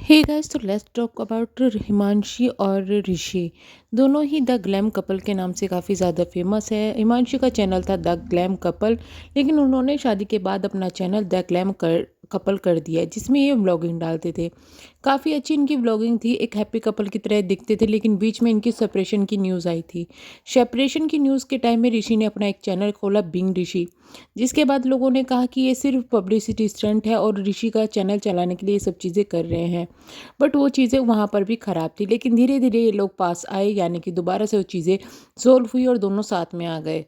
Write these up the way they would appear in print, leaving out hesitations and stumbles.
Hey guys, तो let's talk about Himanshi और ऋषि। दोनों ही द ग्लैम कपल के नाम से काफ़ी ज़्यादा फेमस है। हिमांशी का चैनल था द ग्लैम कपल, लेकिन उन्होंने शादी के बाद अपना चैनल द ग्लैम कपल कर दिया, जिसमें ये व्लॉगिंग डालते थे। काफ़ी अच्छी इनकी व्लॉगिंग थी, एक हैप्पी कपल की तरह दिखते थे, लेकिन बीच में इनकी सेपरेशन की न्यूज़ आई थी। सेपरेशन की न्यूज़ के टाइम में ऋषि ने अपना एक चैनल खोला, बिंग ऋषि, जिसके बाद लोगों ने कहा कि ये सिर्फ पब्लिसिटी स्टंट है और ऋषि का चैनल चलाने के लिए ये सब चीज़ें कर रहे हैं। बट वो चीज़ें वहाँ पर भी ख़राब थी, लेकिन धीरे धीरे ये लोग पास आए, यानी कि दोबारा से वो चीज़ें सोल्व हुई और दोनों साथ में आ गए।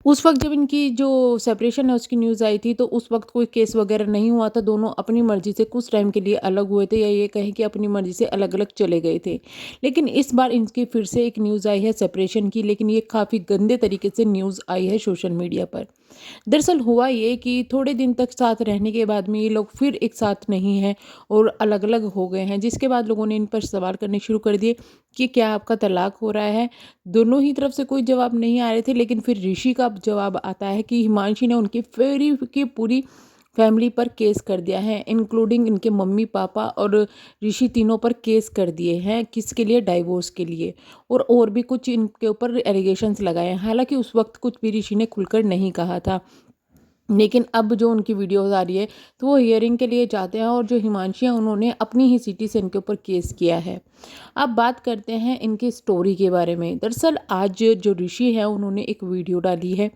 उस वक़्त जब इनकी जो सेपरेशन है उसकी न्यूज़ आई थी, तो उस वक़्त कोई केस वग़ैरह नहीं हुआ था। दोनों अपनी मर्ज़ी से कुछ टाइम के लिए अलग हुए थे, या ये कहें कि अपनी मर्ज़ी से अलग-अलग चले गए थे। लेकिन इस बार इनकी फिर से एक न्यूज़ आई है सेपरेशन की, लेकिन ये काफ़ी गंदे तरीके से न्यूज़ आई है सोशल मीडिया पर। दरअसल हुआ ये कि थोड़े दिन तक साथ रहने के बाद में ये लोग फिर एक साथ नहीं हैं और अलग-अलग हो गए हैं, जिसके बाद लोगों ने इन पर सवाल करने शुरू कर दिए कि क्या आपका तलाक हो रहा है? दोनों ही तरफ से कोई जवाब नहीं आ रहे थे, लेकिन फिर ऋषि का जवाब आता है कि हिमांशी ने उनकी पूरी की पूरी फैमिली पर केस कर दिया है, इंक्लूडिंग इनके मम्मी पापा और ऋषि, तीनों पर केस कर दिए हैं। किसके लिए? डाइवोर्स के लिए। और भी कुछ इनके ऊपर एलिगेशंस लगाए हैं। हालांकि उस वक्त कुछ भी ऋषि ने खुलकर नहीं कहा था, लेकिन अब जो उनकी वीडियोस आ रही है, तो वो हियरिंग के लिए जाते हैं, और जो हिमांशी हैं उन्होंने अपनी ही सिटी से इनके ऊपर केस किया है। अब बात करते हैं इनकी स्टोरी के बारे में। दरअसल आज जो ऋषि है उन्होंने एक वीडियो डाली है,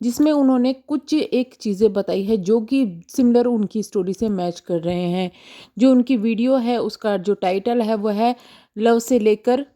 जिसमें उन्होंने कुछ एक चीज़ें बताई है जो कि सिमिलर उनकी स्टोरी से मैच कर रहे हैं। जो उनकी वीडियो है उसका जो टाइटल है वो है लव से लेकर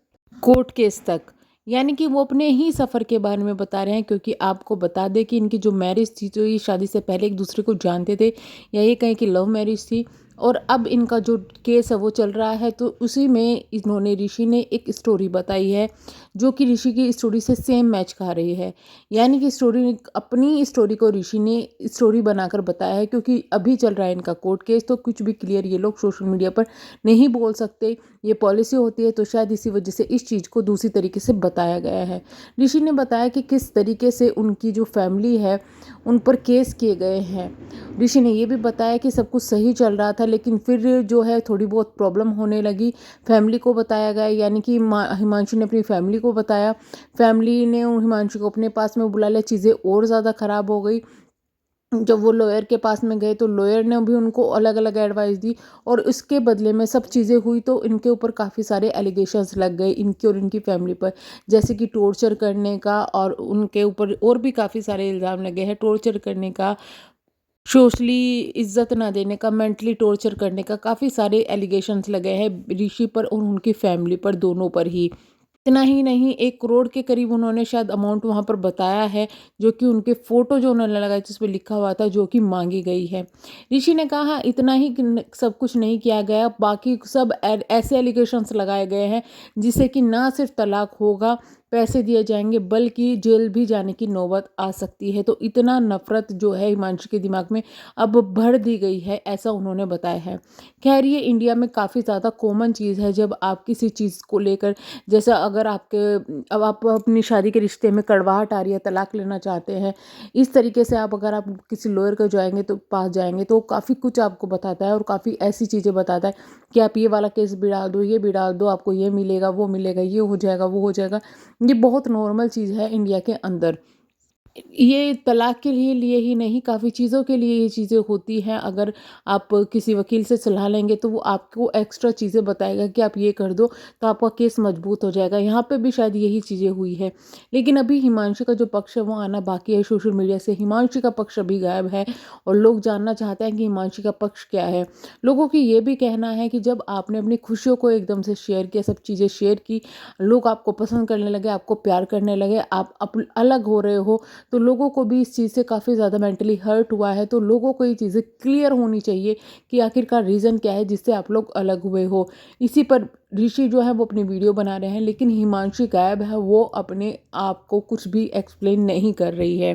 कोर्ट केस तक, यानी कि वो अपने ही सफ़र के बारे में बता रहे हैं। क्योंकि आपको बता दें कि इनकी जो मैरिज थी, तो ये शादी से पहले एक दूसरे को जानते थे, या ये कहें कि लव मैरिज थी। और अब इनका जो केस है वो चल रहा है, तो उसी में इन्होंने ऋषि ने एक स्टोरी बताई है जो कि ऋषि की स्टोरी से सेम मैच खा रही है। यानी कि स्टोरी, अपनी स्टोरी को ऋषि ने स्टोरी बनाकर बताया है। क्योंकि अभी चल रहा है इनका कोर्ट केस, तो कुछ भी क्लियर ये लोग सोशल मीडिया पर नहीं बोल सकते, ये पॉलिसी होती है। तो शायद इसी वजह से इस चीज़ को दूसरी तरीके से बताया गया है। ऋषि ने बताया कि किस तरीके से उनकी जो फैमिली है उन पर केस किए गए हैं। ऋषि ने ये भी बताया कि सब कुछ सही चल रहा था, लेकिन फिर जो है थोड़ी बहुत प्रॉब्लम होने लगी। फैमिली को बताया गया, यानी कि हिमांशु ने अपनी फैमिली को बताया। फैमिली ने हिमांशु को अपने पास में बुला लिया, चीज़ें और ज़्यादा ख़राब हो गई। जब वो लॉयर के पास में गए, तो लॉयर ने भी उनको अलग अलग एडवाइस दी, और उसके बदले में सब चीज़ें हुई। तो इनके ऊपर काफ़ी सारे एलिगेशंस लग गए, इनकी और इनकी फैमिली पर, जैसे कि टॉर्चर करने का, और उनके ऊपर और भी काफ़ी सारे इल्ज़ाम लगे हैं। टॉर्चर करने का, सोशली इज्जत ना देने का, मेंटली टॉर्चर करने का, काफ़ी सारे एलिगेशंस लगे हैं ऋषि पर और उनकी फैमिली पर, दोनों पर ही। इतना ही नहीं, 1 करोड़ के करीब उन्होंने शायद अमाउंट वहाँ पर बताया है, जो कि उनके फ़ोटो जो उन्होंने लगाए जिसपे लिखा हुआ था, जो कि माँगी गई है। ऋषि ने कहा इतना ही कि सब कुछ नहीं किया गया, बाकी सब ऐसे एलिगेशंस लगाए गए हैं जिससे कि ना सिर्फ तलाक होगा, पैसे दिए जाएँगे, बल्कि जेल भी जाने की नौबत आ सकती है। तो इतना नफ़रत जो है हिमांशु के दिमाग में अब भर दी गई है, ऐसा उन्होंने बताया है। ख़ैर, ये इंडिया में काफ़ी ज़्यादा कॉमन चीज़ है। जब आप किसी चीज़ को लेकर, जैसा अगर आपके, अब आप अपनी शादी के रिश्ते में कड़वाहट आ रही है, तलाक लेना चाहते हैं, इस तरीके से अगर आप किसी लॉयर को जाएंगे तो पास जाएंगे, तो काफ़ी कुछ आपको बताता है और काफ़ी ऐसी चीज़ें बताता है कि आप ये वाला केस भी डाल दो, ये भी डाल दो, आपको ये मिलेगा, वो मिलेगा, ये हो जाएगा, वो हो जाएगा। ये बहुत नॉर्मल चीज़ है इंडिया के अंदर। ये तलाक के लिए ही नहीं, काफ़ी चीज़ों के लिए ये चीज़ें होती हैं। अगर आप किसी वकील से सलाह लेंगे, तो वो आपको एक्स्ट्रा चीज़ें बताएगा कि आप ये कर दो, तो आपका केस मजबूत हो जाएगा। यहाँ पे भी शायद यही चीज़ें हुई है। लेकिन अभी हिमांशु का जो पक्ष है वो आना बाकी है। सोशल मीडिया से हिमांशु का पक्ष अभी गायब है, और लोग जानना चाहते हैं कि हिमांशु का पक्ष क्या है। लोगों की ये भी कहना है कि जब आपने अपनी खुशियों को एकदम से शेयर किया, सब चीज़ें शेयर की, लोग आपको पसंद करने लगे, आपको प्यार करने लगे, आप अलग हो रहे हो, तो लोगों को भी इस चीज़ से काफ़ी ज़्यादा मेंटली हर्ट हुआ है। तो लोगों को ये चीज़ें क्लियर होनी चाहिए कि आखिरकार रीज़न क्या है जिससे आप लोग अलग हुए हो। इसी पर ऋषि जो है वो अपनी वीडियो बना रहे हैं, लेकिन हिमांशी गायब है, वो अपने आप को कुछ भी एक्सप्लेन नहीं कर रही है।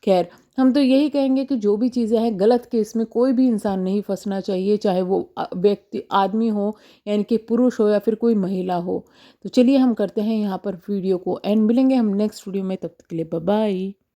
खैर, हम तो यही कहेंगे कि जो भी चीज़ें हैं, गलत केस में कोई भी इंसान नहीं फंसना चाहिए, चाहे वो व्यक्ति आदमी हो, यानी कि पुरुष हो, या फिर कोई महिला हो। तो चलिए हम करते हैं यहाँ पर वीडियो को एंड, मिलेंगे हम नेक्स्ट वीडियो में, तब तक के लिए बाय बाय।